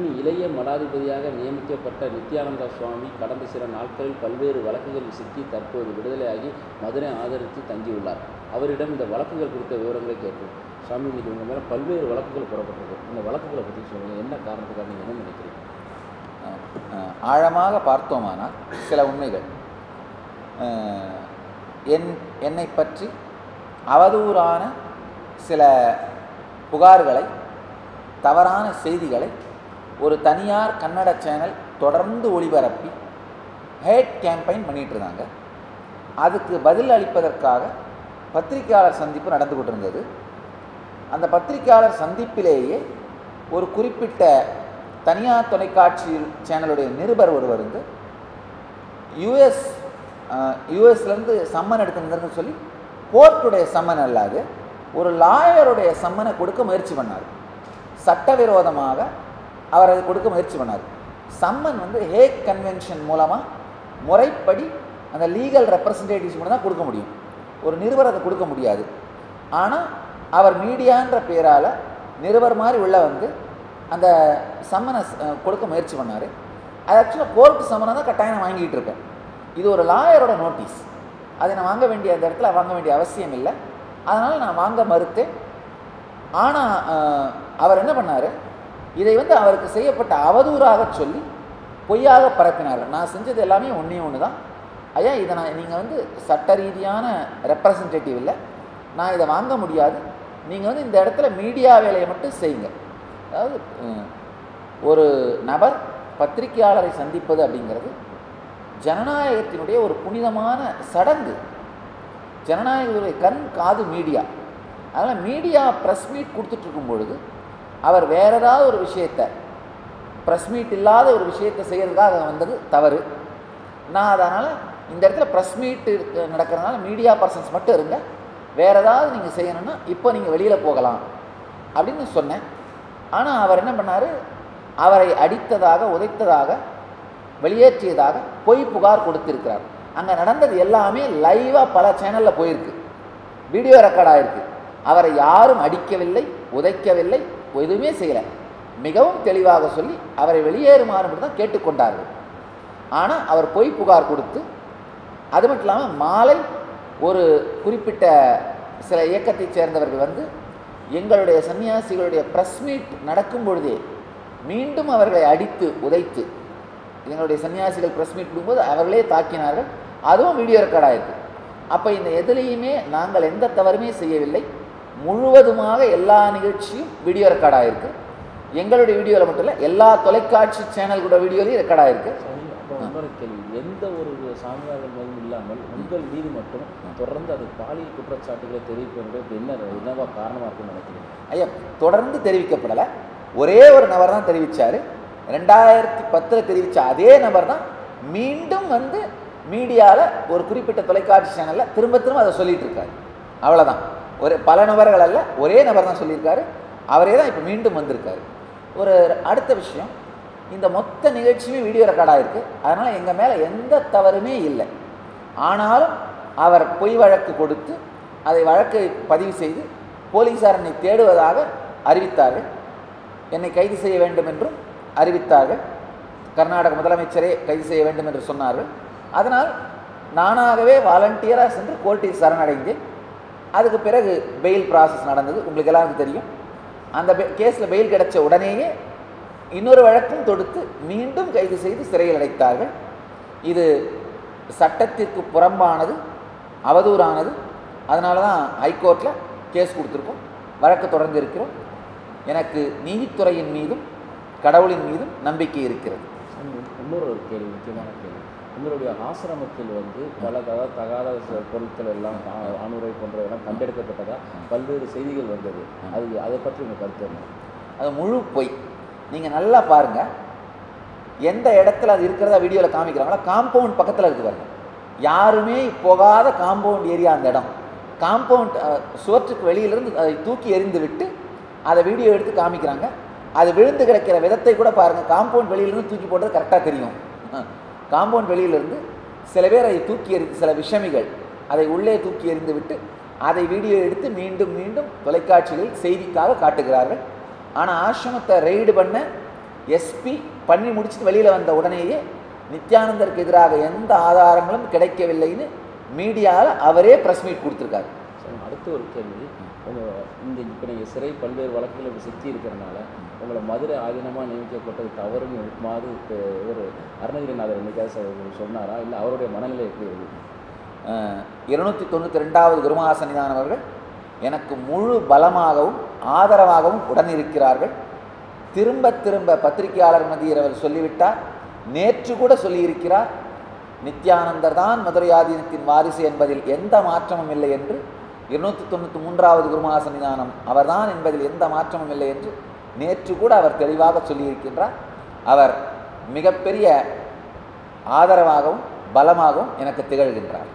கல்லூரியின் இளைய மடாதிபதியாக நியமிக்கப்பட்ட நித்யானந்தா சுவாமி கடந்த சில நாட்களில் பல்வேறு வழக்குகளில் சிக்கி தற்போது விடுதலையாகி மதுரை ஆதரித்து தங்கியுள்ளார். அவரிடம் இந்த வழக்குகள் குறித்த விவரங்களை கேட்டோம். சுவாமி, இன்னைக்கு உங்கள் மேலே பல்வேறு வழக்குகள் போடப்பட்டிருக்கு. இந்த வழக்குகளை பற்றி சொல்லுங்கள். என்ன காரணத்துக்காக நீங்கள் என்ன நினைக்கிறீங்க? ஆழமாக பார்த்தோமானால் சில உண்மைகள் என்னை பற்றி அவதூறான சில புகார்களை, தவறான செய்திகளை ஒரு தனியார் கன்னட சேனல் தொடர்ந்து ஒளிபரப்பி ஹேட் கேம்பெயின் பண்ணிகிட்டு இருந்தாங்க. அதுக்கு பதில் அளிப்பதற்காக பத்திரிகையாளர் சந்திப்பு நடந்து கொண்டிருந்தது. அந்த பத்திரிகையாளர் சந்திப்பிலேயே ஒரு குறிப்பிட்ட தனியார் தொலைக்காட்சி சேனலுடைய நிருபர் ஒருவர் வந்து யூஎஸ்லேருந்து சம்மன் எடுத்துருந்ததுன்னு சொல்லி கோர்ட்டுடைய சம்மன் அல்லாது ஒரு லாயருடைய சம்மனை கொடுக்க முயற்சி பண்ணார். சட்டவிரோதமாக அவர் அதை கொடுக்க முயற்சி பண்ணார். சம்மன் வந்து ஹேக் கன்வென்ஷன் மூலமாக முறைப்படி அந்த லீகல் ரெப்ரசன்டேட்டிவ்ஸ் மட்டும் தான் கொடுக்க முடியும். ஒரு நிருபர் அதை கொடுக்க முடியாது. ஆனால் அவர் மீடியான்ற பேரால் நிருபர் மாதிரி உள்ள வந்து அந்த சம்மனை கொடுக்க முயற்சி பண்ணார். அது ஆக்சுவலாக கோர்ட்டு சம்மனை தான் கட்டாயம் வாங்கிட்டு இருக்கேன். இது ஒரு லாயரோட நோட்டீஸ். அதை நான் வாங்க வேண்டிய அந்த இடத்துல வாங்க வேண்டிய அவசியம் இல்லை. அதனால் நான் வாங்க மறுத்தேன். ஆனால் அவர் என்ன பண்ணார், இதை வந்து அவருக்கு செய்யப்பட்ட அவதூறாக சொல்லி பொய்யாக பரப்பினார். நான் செஞ்சது எல்லாமே ஒன்று தான். ஐயா, இதை நீங்கள் வந்து சட்ட ரீதியான ரெப்ரசன்டேட்டிவ் இல்லை, நான் இதை வாங்க முடியாது. நீங்கள் வந்து இந்த இடத்துல மீடியா வேலையை மட்டும் செய்யுங்க. அதாவது ஒரு நபர் பத்திரிகையாளரை சந்திப்பது அப்படிங்கிறது ஜனநாயகத்தினுடைய ஒரு புனிதமான சடங்கு. ஜனநாயகத்துடைய கண் காது மீடியா. அதனால் மீடியா ப்ரெஸ் மீட் கொடுத்துட்ருக்கும் பொழுது அவர் வேறு ஏதாவது ஒரு விஷயத்தை, ப்ரெஸ் மீட் இல்லாத ஒரு விஷயத்தை செய்கிறதுக்காக வந்தது தவறு. நான் அதனால் இந்த இடத்துல ப்ரெஸ் மீட்டு நடக்கிறதுனால மீடியா பர்சன்ஸ் மட்டும் இருங்க, வேறு ஏதாவது நீங்கள் செய்யணும்னா இப்போ நீங்கள் வெளியில் போகலாம் அப்படின்னு சொன்னேன். ஆனால் அவர் என்ன பண்ணார், அவரை அடித்ததாக, உதைத்ததாக, வெளியேற்றியதாக பொய் புகார் கொடுத்திருக்கிறார். அங்கே நடந்தது எல்லாமே லைவாக பல சேனலில் போயிருக்கு, வீடியோ ரெக்கார்ட் ஆகிருக்கு. அவரை யாரும் அடிக்கவில்லை, உதைக்கவில்லை, எதுவுமே செய்யலை. மிகவும் தெளிவாக சொல்லி அவரை வெளியேறுமாறு மட்டும் தான் கேட்டுக்கொண்டார்கள். ஆனால் அவர் பொய் புகார் கொடுத்து, அது மட்டும் இல்லாமல் மாலை ஒரு குறிப்பிட்ட சில இயக்கத்தைச் சேர்ந்தவர்கள் வந்து எங்களுடைய சன்னியாசிகளுடைய ப்ரெஸ் மீட் நடக்கும் பொழுதே மீண்டும் அவர்களை அடித்து உதைத்து, எங்களுடைய சன்னியாசிகள் ப்ரெஸ் மீட் கொடுக்கும்போது அவர்களே தாக்கினார்கள். அதுவும் வீடியோ ரெக்கார்ட் ஆகிருக்கு. அப்போ இந்த எதுலேயுமே நாங்கள் எந்த தவறுமே செய்யவில்லை. முழுவதுமாக எல்லா நிகழ்ச்சியும் வீடியோ ரெக்கார்ட் ஆகிருக்கு. எங்களுடைய வீடியோவில் மட்டும் இல்லை, எல்லா தொலைக்காட்சி சேனல்களோட வீடியோலையும் ரெக்கார்ட் ஆகிருக்கு. இன்னொரு கேள்வி, எந்த ஒரு சாமியார்கள் மீதும் இல்லாமல் உங்கள் மீது மட்டும் தொடர்ந்து அது பாலியல் குற்றச்சாட்டுகளை தெரிவிப்பது என்னவா காரணமாக இருக்குன்னு நினைக்கிறீங்க? ஐயா, தொடர்ந்து தெரிவிக்கப்படலை. ஒரே ஒரு நபர் தான் தெரிவித்தார். 2010 தெரிவித்த அதே நபர் தான் மீண்டும் வந்து மீடியாவில் ஒரு குறிப்பிட்ட தொலைக்காட்சி சேனலில் திரும்ப திரும்ப அதை சொல்லிகிட்டு இருக்காரு. அவ்வளோதான். பல நபர்கள் அல்ல, ஒரே நபர் தான் சொல்லியிருக்காரு. அவரே தான் இப்போ மீண்டும் வந்திருக்காரு. ஒரு அடுத்த விஷயம், இந்த மொத்த நிகழ்ச்சியுமே வீடியோ ரெக்கார்ட் ஆகிருக்கு. அதனால் எங்கள் மேலே எந்த தவறுமே இல்லை. ஆனாலும் அவர் பொய் வழக்கு கொடுத்து அதை வழக்கை பதிவு செய்து போலீஸார் என்னை தேடுவதாக அறிவித்தார்கள். என்னை கைது செய்ய வேண்டும் என்றும் அறிவித்தார்கள். கர்நாடக முதலமைச்சரே கைது செய்ய வேண்டும் என்று சொன்னார்கள். அதனால் நானாகவே வாலண்டியராக சென்று கோர்ட்டில் சரணடைந்தேன். அதுக்கு பிறகு பெயில் ப்ராசஸ் நடந்தது, உங்களுக்கு எல்லாருக்கும் தெரியும். அந்த கேஸில் பெயில் கிடைச்ச உடனேயே இன்னொரு வழக்கும் தொடுத்து மீண்டும் கைது செய்து சிறையில் அடைத்தார்கள். இது சட்டத்திற்கு புறம்பானது, அவதூறானது. அதனால தான் ஹைகோர்ட்டில் கேஸ் கொடுத்துருக்கோம், வழக்கு தொடர்ந்து இருக்கிறோம். எனக்கு நீதித்துறையின் மீதும் கடவுளின் மீதும் நம்பிக்கை இருக்கிறது. இன்னொரு கேள்வி, முக்கியமான கேள்வி, உங்களுடைய ஆசிரமத்தில் வந்து பல தகாத பொருட்கள் எல்லாம் அணுரை போன்றதெல்லாம் கண்டெடுக்கப்பட்டதாக பல்வேறு செய்திகள் வந்தது. அதை பற்றி உங்கள் கருத்து என்ன? அது முழு பொய். நீங்கள் நல்லா பாருங்கள், எந்த இடத்துல அது இருக்கிறதா வீடியோவில் காமிக்கிறாங்களோ காம்பவுண்ட் பக்கத்தில் இருக்குது பாருங்கள். யாருமே போகாத காம்பவுண்ட் ஏரியா அந்த இடம். காம்பவுண்ட் சுவற்றுக்கு வெளியிலிருந்து அதை தூக்கி எறிந்து விட்டு அதை வீடியோ எடுத்து காமிக்கிறாங்க. அது விழுந்து கிடக்கிற விதத்தை கூட பாருங்கள். காம்பவுண்ட் வெளியிலிருந்து தூக்கி போட்டது கரெக்டாக தெரியும். காம்பவுண்ட் வெளியிலிருந்து சில பேர் அதை தூக்கி எறிந்து, சில விஷமிகள் அதை உள்ளே தூக்கி எறிந்து விட்டு அதை வீடியோ எடுத்து மீண்டும் மீண்டும் தொலைக்காட்சிகளில் செய்திக்காக காட்டுகிறார்கள். ஆனால் ஆசிரமத்தை ரெய்டு பண்ண எஸ்பி பண்ணி முடிச்சுட்டு வெளியில் வந்த உடனேயே நித்யானந்தருக்கு எதிராக எந்த ஆதாரங்களும் கிடைக்கவில்லைன்னு மீடியாவில் அவரே ப்ரெஸ் மீட் கொடுத்துருக்காரு. அடுத்த ஒரு கேள்வி, இந்த இப்போ நீங்கள் சிறை பல்வேறு வழக்குகள் சிக்கி இருக்கிறனால உங்களை மதுரை ஆதீனமாக நியமிக்கப்பட்டது தவறுன்னு மாதிரி ஒரு அருணகிரிநாதர் என்னைக்காவது சொன்னாரா, இல்லை அவருடைய மனநிலை எப்படி இருக்குது? 292வது குருமகா சன்னிதானம் அவர்கள் எனக்கு முழு பலமாகவும் ஆதரவாகவும் உடன் இருக்கிறார்கள். திரும்ப திரும்ப பத்திரிகையாளர் மத்தியில் அவர் சொல்லிவிட்டார், நேற்று கூட சொல்லியிருக்கிறார், நித்யானந்தர் தான் மதுரை ஆதீனத்தின் வாரிசு என்பதில் எந்த மாற்றமும் இல்லை என்று. 293வது குருமகா சன்னிதானம் அவர்தான் என்பதில் எந்த மாற்றமும் இல்லை என்று நேற்று கூட அவர் தெளிவாக சொல்லியிருக்கின்றார். அவர் மிகப்பெரிய ஆதரவாகவும் பலமாகவும் எனக்கு திகழ்கின்றார்.